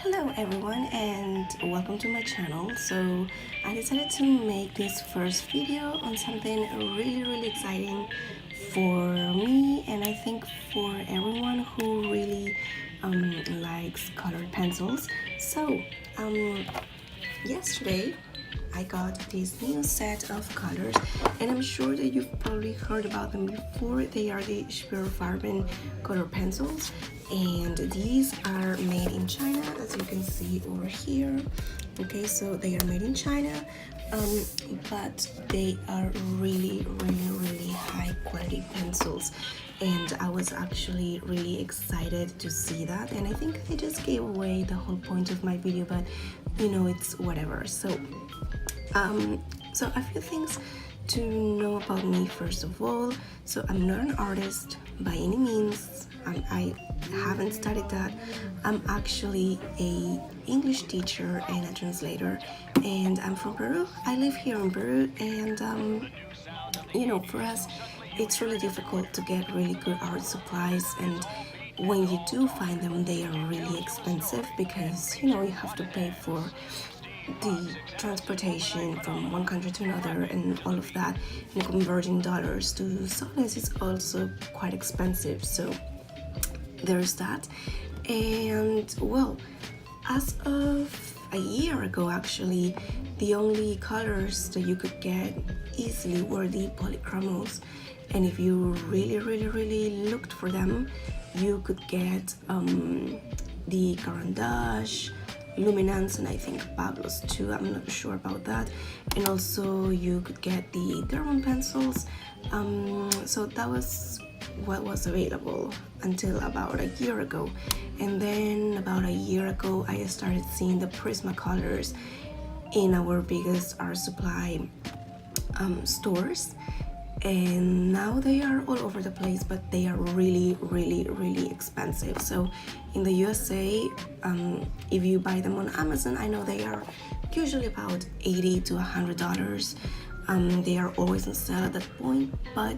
Hello everyone and welcome to my channel. So I decided to make this first video on something really exciting for me and I think for everyone who really likes colored pencils. So yesterday I got this new set of colors and I'm sure that you've probably heard about them before. They are the Schpirerr Farben color pencils and these are made in China, as you can see over here. Okay, so they are made in China, but they are really high quality pencils and I was actually really excited to see that, and I think I just gave away the whole point of my video, but you know, it's whatever. So a few things to know about me. First of all, so I'm not an artist by any means. I haven't studied that. I'm actually a English teacher and a translator, and I'm from Peru. I live here in Peru, and you know, for us it's really difficult to get really good art supplies, and when you do find them, they are really expensive because, you know, you have to pay for the transportation from one country to another and all of that, and converting dollars to soles is also quite expensive. So there's that. And well, as of a year ago, actually, the only colors that you could get easily were the polychromos, and if you really looked for them, you could get the Carandash, Luminance, and I think Pablo's too, I'm not sure about that, and also you could get the Derwent pencils. So that was what was available until about a year ago, and then about a year ago I started seeing the Prismacolors in our biggest art supply stores, and now they are all over the place, but they are really expensive. So in the USA, if you buy them on Amazon, I know they are usually about $80 to $100. They are always on sale at that point, but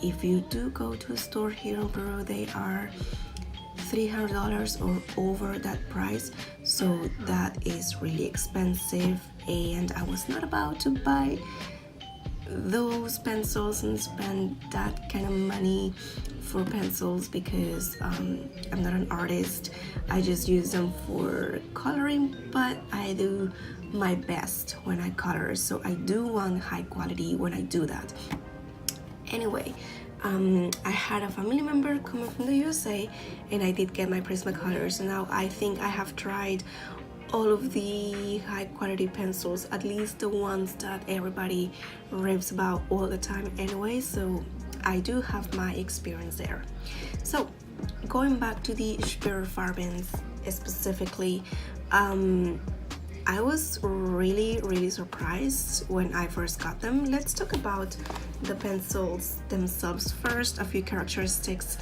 if you do go to a store here in Peru, they are $300 or over that price, so that is really expensive, and I was not about to buy those pencils and spend that kind of money for pencils because I'm not an artist. I just use them for coloring, but I do my best when I color, so I do want high quality when I do that. Anyway, I had a family member coming from the USA and I did get my Prismacolors, and now I think I have tried all of the high quality pencils, at least the ones that everybody raves about all the time anyway, so I do have my experience there. So going back to the Schpirerr Farbens specifically, I was really surprised when I first got them. Let's talk about the pencils themselves first, a few characteristics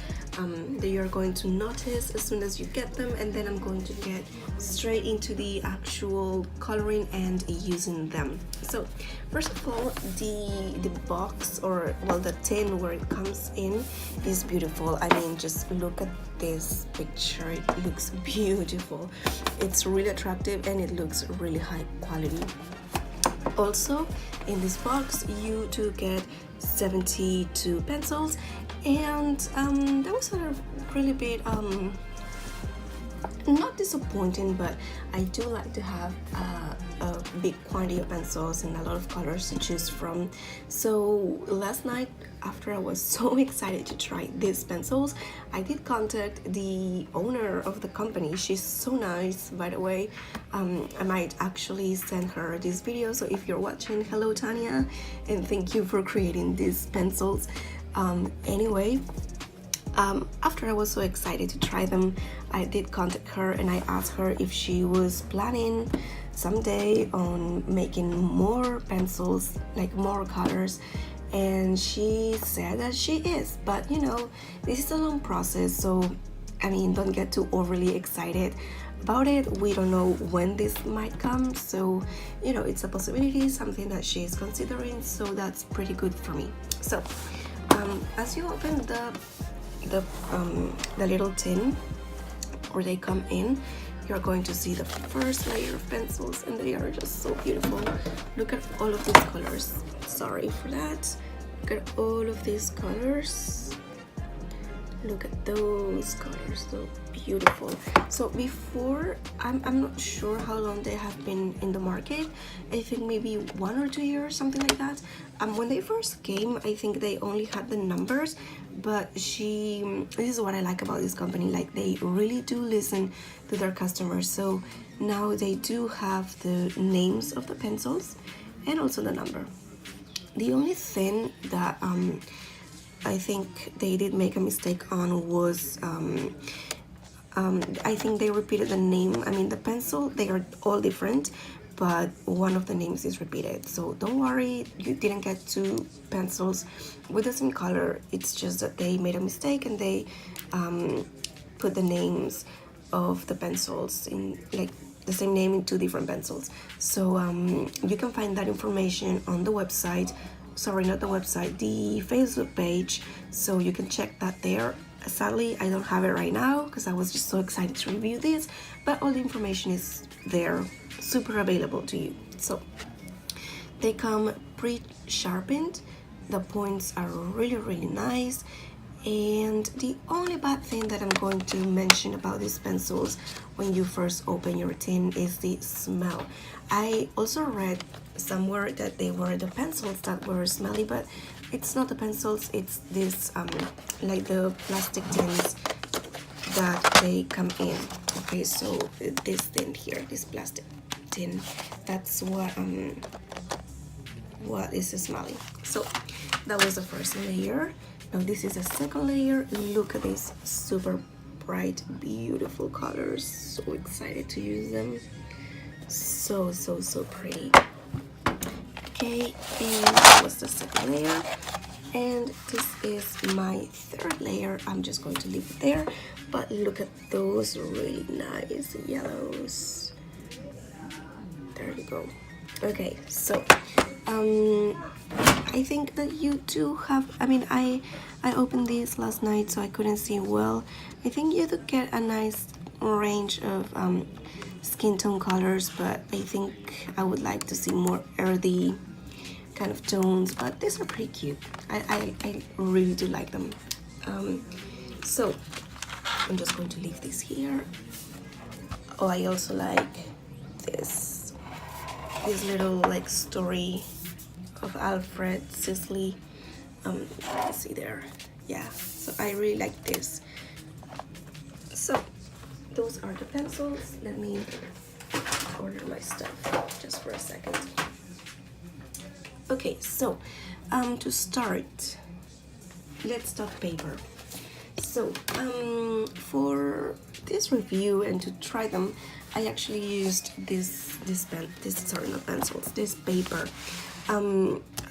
that you're going to notice as soon as you get them, and then I'm going to get straight into the actual coloring and using them. So first of all, the box, or well, the tin where it comes in is beautiful. I mean, just look at this picture, it looks beautiful. It's really attractive and it looks really high quality. Also in this box you do get 72 pencils, and that was a really bit not disappointing, but I do like to have a big quantity of pencils and a lot of colors to choose from. So last night, after I was so excited to try these pencils, I did contact the owner of the company. She's so nice, by the way. I might actually send her this video, so if you're watching, hello Tanya, and thank you for creating these pencils. Anyway, after I was so excited to try them, I did contact her and I asked her if she was planning someday on making more pencils, like more colors, and she said that she is, but you know, this is a long process, so I mean, don't get too overly excited about it. We don't know when this might come, so you know, it's a possibility, something that she is considering, so that's pretty good for me. So as you open the little tin where they come in, you're going to see the first layer of pencils, and they are just so beautiful. Look at all of these colors. Sorry for that. Look at all of these colors. Look at those colors, so beautiful. So before, I'm not sure how long they have been in the market. I think maybe 1 or 2 years, something like that. When they first came, I think they only had the numbers, but this is what I like about this company, like they really do listen to their customers. So now they do have the names of the pencils and also the number. The only thing that I think they did make a mistake on was I think they repeated the name. I mean, the pencil, they are all different, but one of the names is repeated. So don't worry, you didn't get 2 pencils with the same color. It's just that they made a mistake and they put the names of the pencils in, like, the same name in 2 different pencils. So you can find that information on the website. Sorry, not the website, the Facebook page, so you can check that there. Sadly, I don't have it right now because I was just so excited to review this, but all the information is there, super available to you. So they come pre-sharpened, the points are really nice, and the only bad thing that I'm going to mention about these pencils when you first open your tin is the smell. I also read somewhere that they were the pencils that were smelly, but it's not the pencils, it's this like the plastic tins that they come in. Okay, so this tin here, this plastic tin, that's what is smelly. So that was the first layer. Now this is the second layer. Look at these super bright, beautiful colors. So excited to use them. So pretty. Okay, and that was the second layer. And this is my third layer. I'm just going to leave it there. But look at those really nice yellows. There you go. Okay, so I think that you do have, I mean, I opened this last night so I couldn't see well. I think you do get a nice range of skin tone colors, but I think I would like to see more earthy kind of tones, but these are pretty cute. I really do like them. So I'm just going to leave this here. Oh, I also like this little like story of Alfred Sisley. Let's see there. Yeah, so I really like this. So those are the pencils. Let me order my stuff just for a second. Okay, so to start, let's talk paper. So for this review and to try them, I actually used this paper.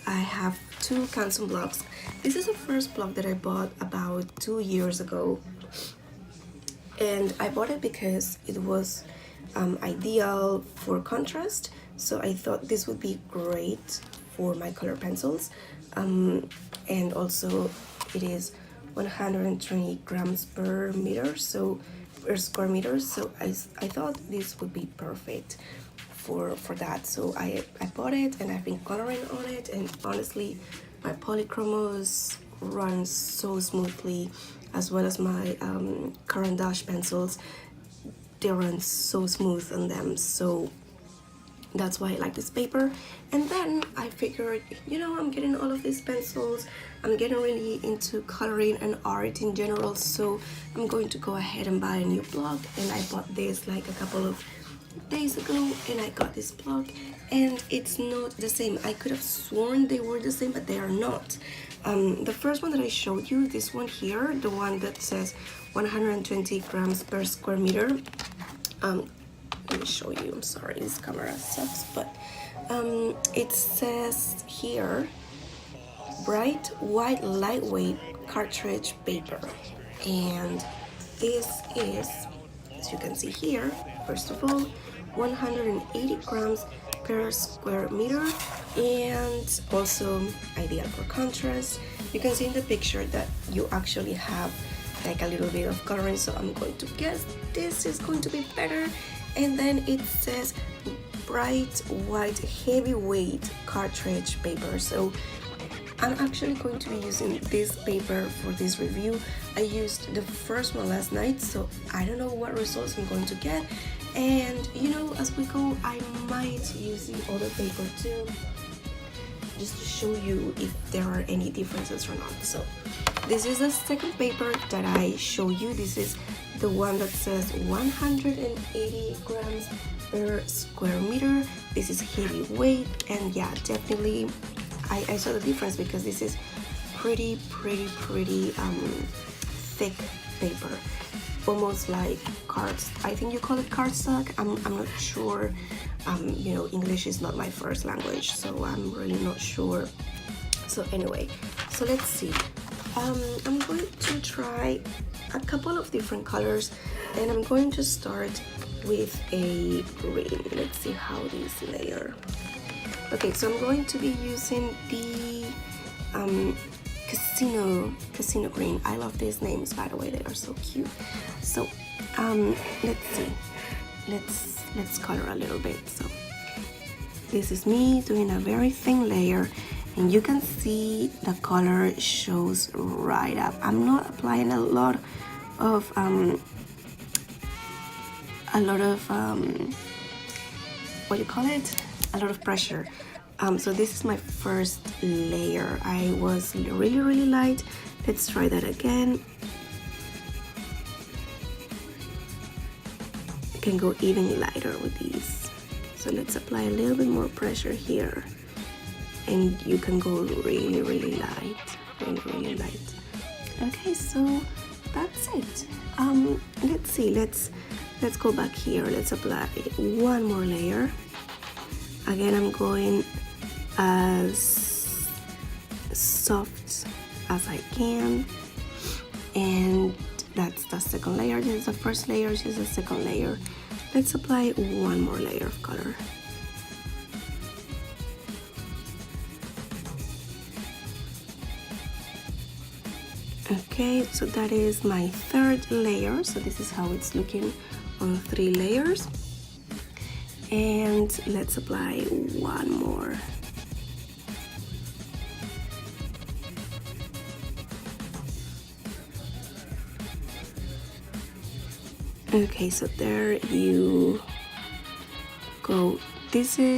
I have 2 Canson blocks. This is the first block that I bought about 2 years ago, and I bought it because it was ideal for contrast, so I thought this would be great for my color pencils, and also it is 120 grams per meter, so per square meter, so I thought this would be perfect for that. So I bought it and I've been coloring on it, and honestly my polychromos run so smoothly, as well as my Caran d'Ache pencils, they run so smooth on them, so that's why I like this paper. And then I figured, you know, I'm getting all of these pencils, I'm getting really into coloring and art in general, so I'm going to go ahead and buy a new block. And I bought this like a couple of days ago, and I got this block, and it's not the same. I could have sworn they were the same, but they are not. The first one that I showed you, this one here, the one that says 120 grams per square meter, let me show you. I'm sorry, this camera sucks, but it says here bright white lightweight cartridge paper, and this is, as you can see here, first of all, 180 grams per square meter, and also ideal for contrast. You can see in the picture that you actually have like a little bit of coloring, so I'm going to guess this is going to be better. And then it says bright white heavyweight cartridge paper. So I'm actually going to be using this paper for this review. I used the first one last night, so I don't know what results I'm going to get. And you know, as we go, I might use the other paper too, just to show you if there are any differences or not. So this is the second paper that I show you. This is the one that says 180 grams per square meter. This is heavyweight, and yeah, definitely I saw the difference because this is pretty thick paper, almost like cards. I think you call it cardstock. I'm not sure. You know, English is not my first language, so I'm really not sure. So anyway, so let's see. I'm going to try a couple of different colors, and I'm going to start with a green. Let's see how these layer. Okay, so I'm going to be using the casino green. I love these names, by the way, they are so cute. So let's see, let's color a little bit. So this is me doing a very thin layer, and you can see the color shows right up. I'm not applying a lot of what do you call it, a lot of pressure. So this is my first layer. I was really light. Let's try that again. You can go even lighter with these. So let's apply a little bit more pressure here, and you can go really light, really light. Okay, so that's it. Let's see. Let's go back here. Let's apply one more layer. Again, I'm going as soft as I can, and that's the second layer. This is the first layer, this is the second layer. Let's apply one more layer of color. Okay, so that is my third layer. So this is how it's looking on 3 layers. And let's apply one more. Okay, so there you go. These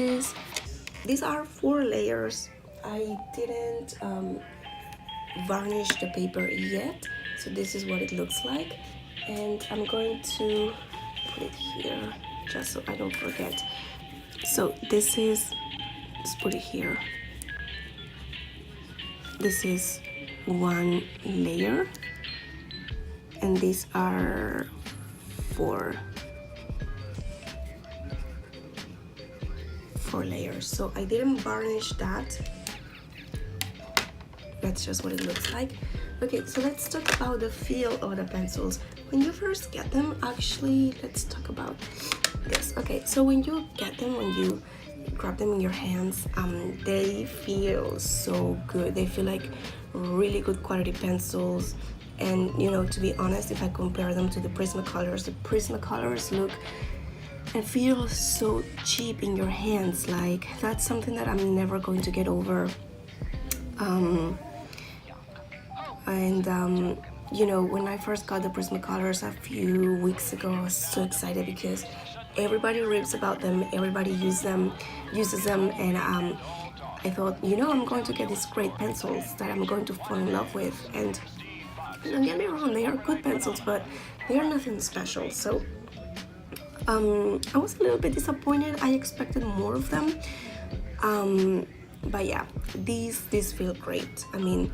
are 4 layers. I didn't varnish the paper yet, so this is what it looks like. And I'm going to put it here just so I don't forget. So this is, let's put it here. This is 1 layer, and these are 4 layers. So I didn't varnish that. That's just what it looks like. Okay, so let's talk about the feel of the pencils. When you first get them, actually, let's talk about this. Okay, so when you get them, when you grab them in your hands, they feel so good. They feel like really good quality pencils. And you know, to be honest, if I compare them to the Prismacolors look and feel so cheap in your hands. Like, that's something that I'm never going to get over. You know, when I first got the Prismacolors a few weeks ago, I was so excited because everybody raves about them, everybody uses them, and I thought, you know, I'm going to get these great pencils that I'm going to fall in love with. And don't get me wrong, they are good pencils, but they are nothing special. So I was a little bit disappointed. I expected more of them, but yeah, these feel great. I mean,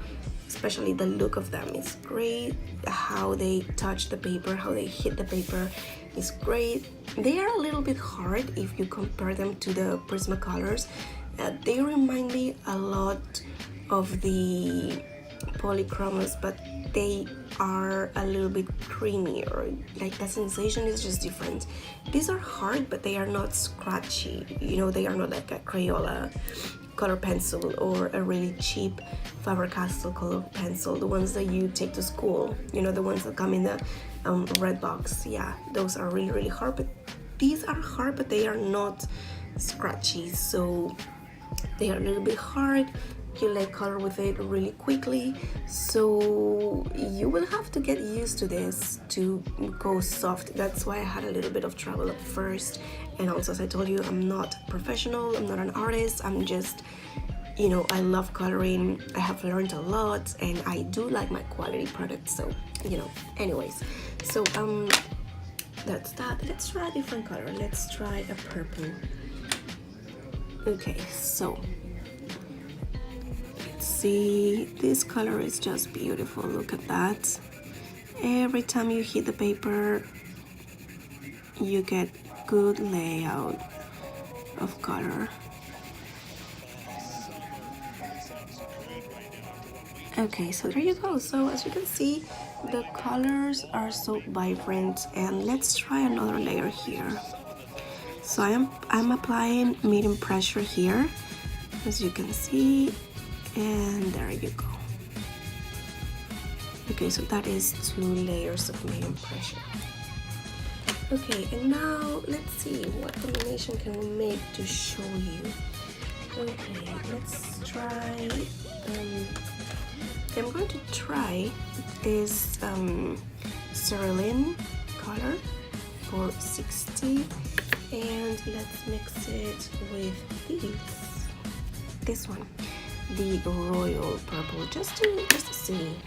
especially the look of them is great. How they touch the paper, how they hit the paper is great. They are a little bit hard if you compare them to the Prismacolors. They remind me a lot of the polychromos, but they are a little bit creamier. Like the sensation is just different. These are hard, but they are not scratchy. You know, they are not like a Crayola color pencil or a really cheap Faber-Castell color pencil, the ones that you take to school. You know, the ones that come in the red box. Yeah, those are really, really hard. But these are hard, but they are not scratchy. So they are a little bit hard. You like color with it really quickly, so you will have to get used to this to go soft. That's why I had a little bit of trouble at first. And also, as I told you, I'm not professional, I'm not an artist, I'm just, you know, I love coloring. I have learned a lot and I do like my quality products, so, you know. Anyways, so that's that. Let's try a different color. Let's try a purple. Okay, so see, this color is just beautiful. Look at that. Every time you hit the paper, you get good layout of color. Okay, so there you go. So as you can see, the colors are so vibrant, and let's try another layer here. So I'm applying medium pressure here, as you can see. And there you go. Okay, so that is 2 layers of medium pressure. Okay, and now let's see what combination can we make to show you. Okay, let's try. I'm going to try this cerulean color for 60, and let's mix it with this one, the royal purple, just to see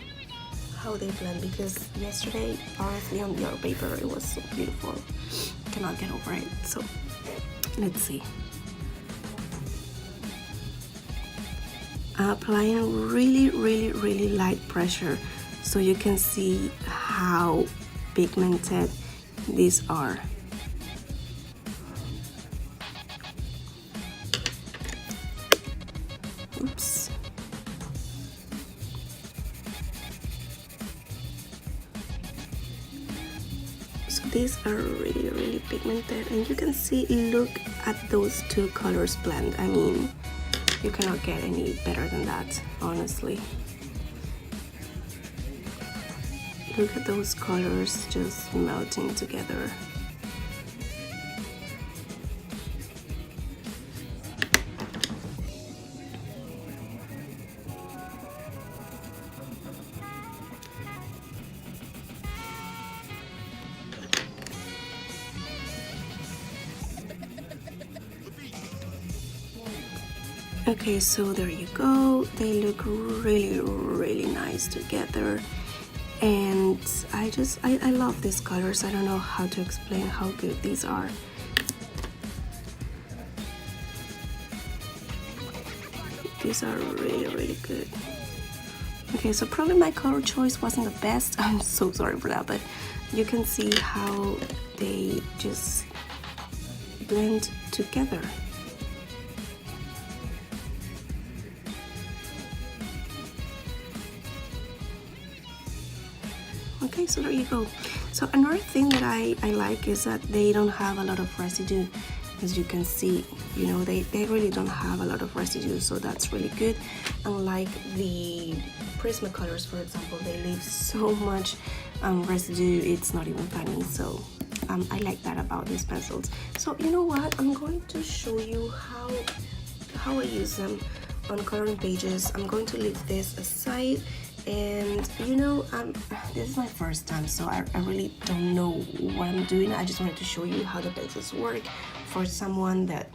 how they blend, because yesterday honestly on the other paper it was so beautiful. Cannot get over it. So let's see. Applying really light pressure so you can see how pigmented these are. Oops. So these are really pigmented, and you can see, look at those 2 colors blend. I mean, you cannot get any better than that, honestly. Look at those colors just melting together. Okay, so there you go. They look really nice together, and I love these colors. I don't know how to explain how good these are. These are really good. Okay, so probably my color choice wasn't the best. I'm so sorry for that, but you can see how they just blend together. Okay, so there you go. So another thing that I like is that they don't have a lot of residue. As you can see, you know, they really don't have a lot of residue, so that's really good. Unlike the Prismacolors, for example, they leave so much residue, it's not even funny. So I like that about these pencils. So you know what, I'm going to show you how I use them on coloring pages. I'm going to leave this aside. And you know, this is my first time, so I really don't know what I'm doing. I just wanted to show you how the pencils work for someone that,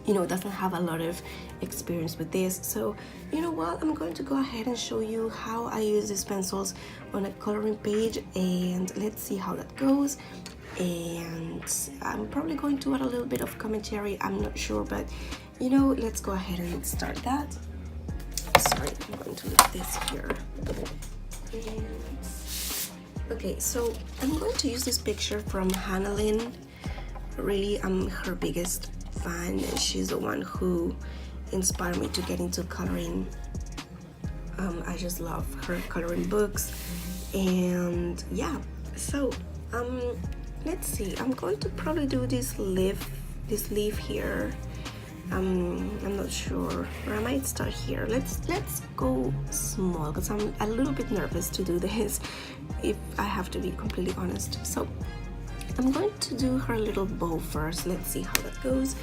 you know, doesn't have a lot of experience with this. So you know what, I'm going to go ahead and show you how I use these pencils on a coloring page, and let's see how that goes. And I'm probably going to add a little bit of commentary, I'm not sure, but you know, let's go ahead and start that. Sorry, I'm going to leave this here. And okay, so I'm going to use this picture from Hannah Lynn. Really, I'm her biggest fan, and she's the one who inspired me to get into coloring I just love her coloring books. And yeah, so let's see, I'm going to probably do this leaf here. I'm not sure, or I might start here. Let's go small because I'm a little bit nervous to do this, if I have to be completely honest. So I'm going to do her little bow first. Let's see how that goes.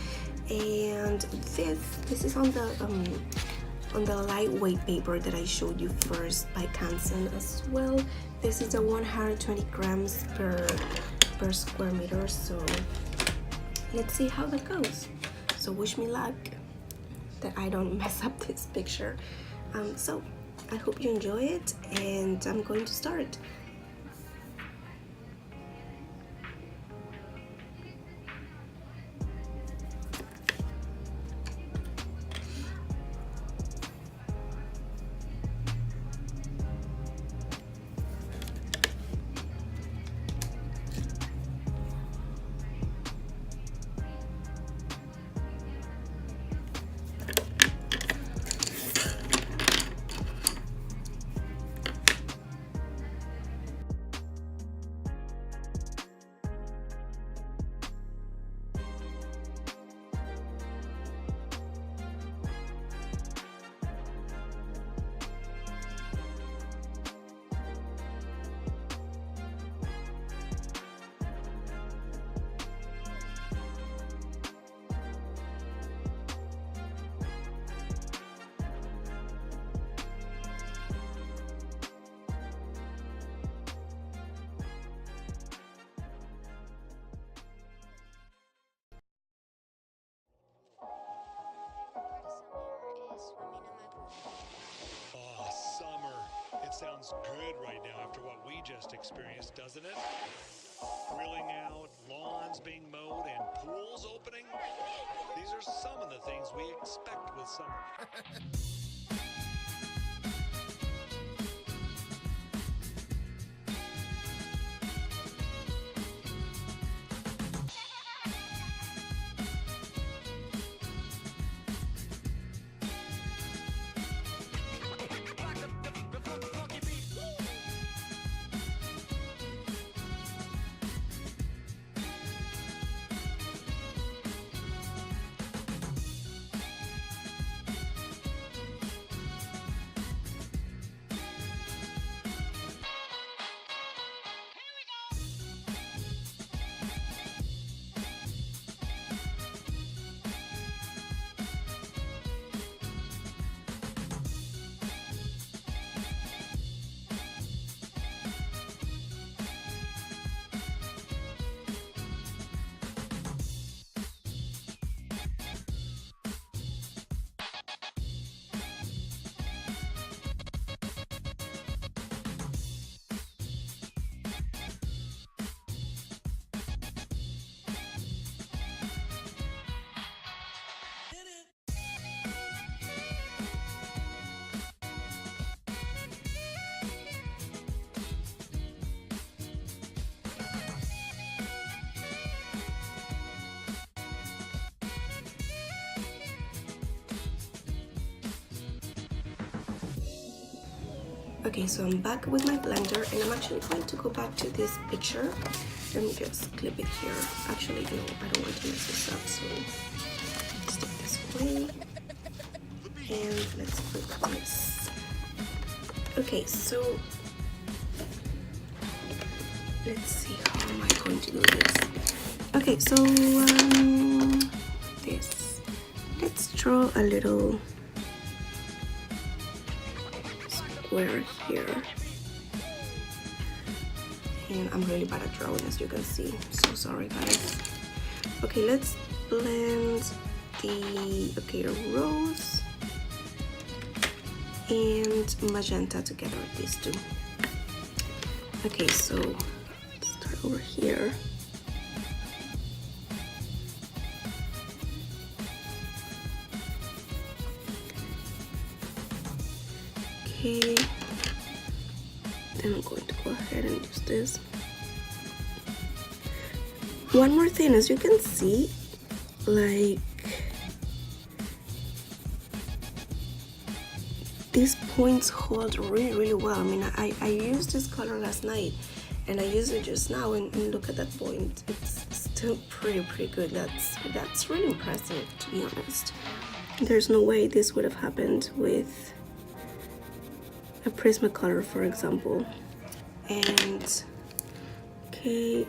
And this is on the lightweight paper that I showed you first by Canson as well. This is a 120 grams per square meter. So let's see how that goes. So wish me luck that I don't mess up this picture. So I hope you enjoy it, and I'm going to start. Oh, summer. It sounds good right now after what we just experienced, doesn't it? Grilling out, lawns being mowed, and pools opening. These are some of the things we expect with summer. Okay, so I'm back with my blender, and I'm actually going to go back to this picture. Let me just clip it here. Actually, no, I don't want to mess this up, so let's take this away. And let's put this. Okay, so let's see, how am I going to do this? Okay, so this. Let's draw a little square here. And I'm really bad at drawing, as you can see. So sorry, guys. Okay, let's blend the rose and magenta together, these two. Okay, so let's start over here. Okay, then I'm going to go ahead and use this. One more thing, as you can see, like these points hold really well. I mean, I used this color last night and I used it just now, and look at that point. It's still pretty good. That's really impressive, to be honest. There's no way this would have happened with a Prismacolor, for example. And okay,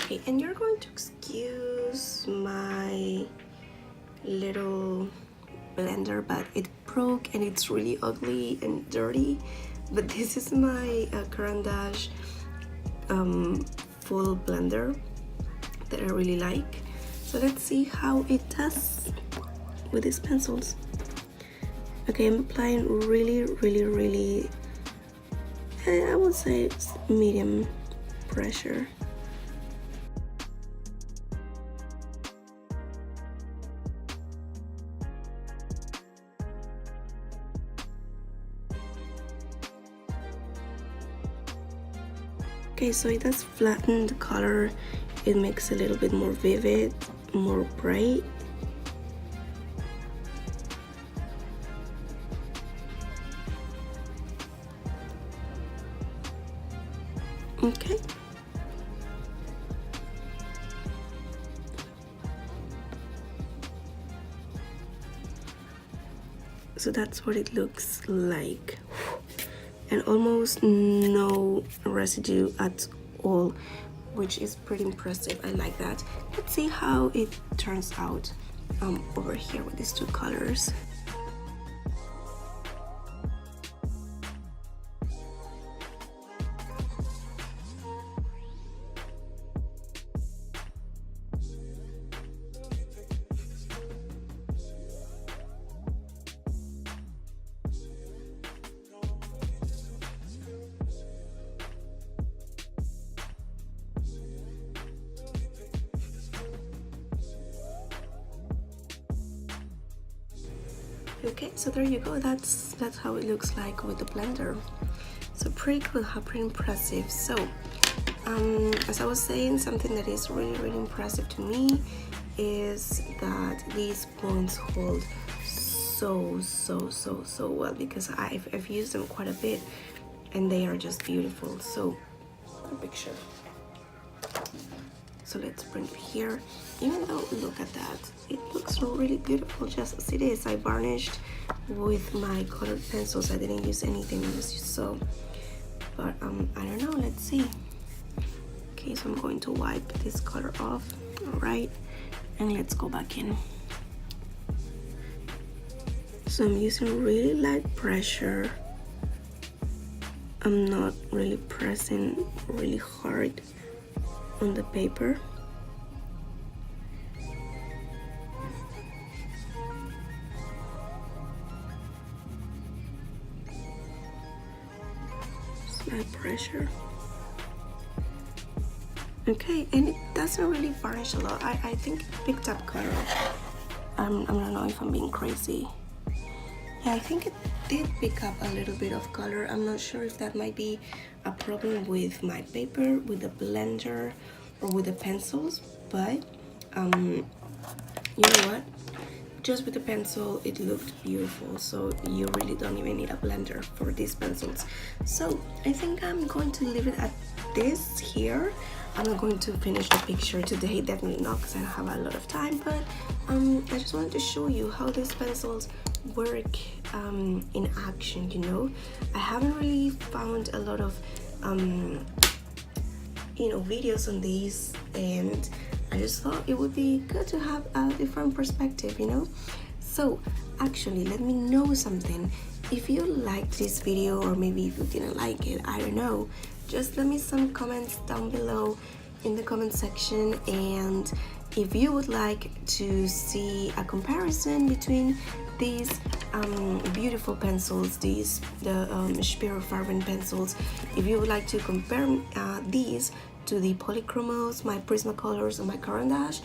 okay, and you're going to excuse my little blender, but it broke and it's really ugly and dirty. But this is my Caran d'Ache full blender that I really like. So let's see how it does with these pencils. Okay, I'm applying really, I would say medium pressure. Okay, so it does flatten the color. It makes it a little bit more vivid, more bright. Okay. So that's what it looks like. And almost no residue at all, which is pretty impressive. I like that. Let's see how it turns out over here with these two colors. Okay, so there you go. That's how it looks like with the blender. So pretty cool, how pretty impressive. So as I was saying, something that is really impressive to me is that these points hold so well, because I've used them quite a bit and they are just beautiful. So a picture. So let's bring it here. Even though, look at that, it looks really beautiful just as it is. I varnished with my colored pencils. I didn't use anything, as you saw. But I don't know, let's see. Okay, so I'm going to wipe this color off. All right, and let's go back in. So I'm using really light pressure. I'm not really pressing really hard on the paper. Slight pressure. Okay, and it doesn't really varnish a lot. I think it picked up color. I don't know if I'm being crazy. Yeah, I think it did pick up a little bit of color. I'm not sure if that might be a problem with my paper, with the blender, or with the pencils, but you know what? just with the pencil it looked beautiful, so you really don't even need a blender for these pencils. So I think I'm going to leave it at this here. I'm not going to finish the picture today, definitely not, because I don't have a lot of time, but I just wanted to show you how these pencils work in action, you know. I haven't really found a lot of you know, videos on these, and I just thought it would be good to have a different perspective, you know. So actually, let me know something. If you liked this video, or maybe if you didn't like it, I don't know, just let me some comments down below in the comment section. And if you would like to see a comparison between these beautiful pencils, the Schpirerr Farben pencils, if you would like to compare these to the polychromos, my Prismacolors, and my Caran d'Ache,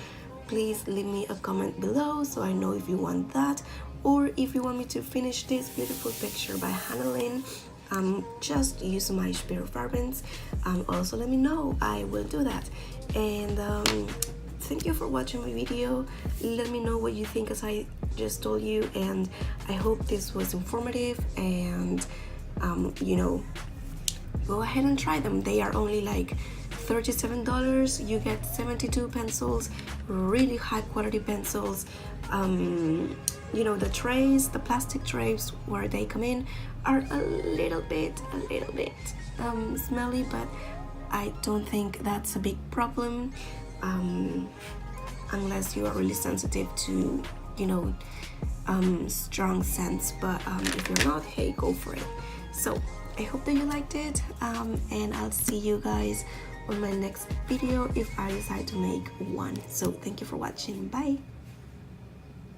please leave me a comment below so I know if you want that, or if you want me to finish this beautiful picture by handling just use my Schpirerr Farbens. Also let me know, I will do that. And thank you for watching my video. Let me know what you think, as I just told you, and I hope this was informative. And you know, go ahead and try them. They are only like $37. You get 72 pencils, really high quality pencils. You know, the trays, the plastic trays where they come in are a little bit smelly, but I don't think that's a big problem, unless you are really sensitive to, you know, strong scents. But if you're not, hey, go for it. So I hope that you liked it, and I'll see you guys on my next video if I decide to make one. So thank you for watching. Bye.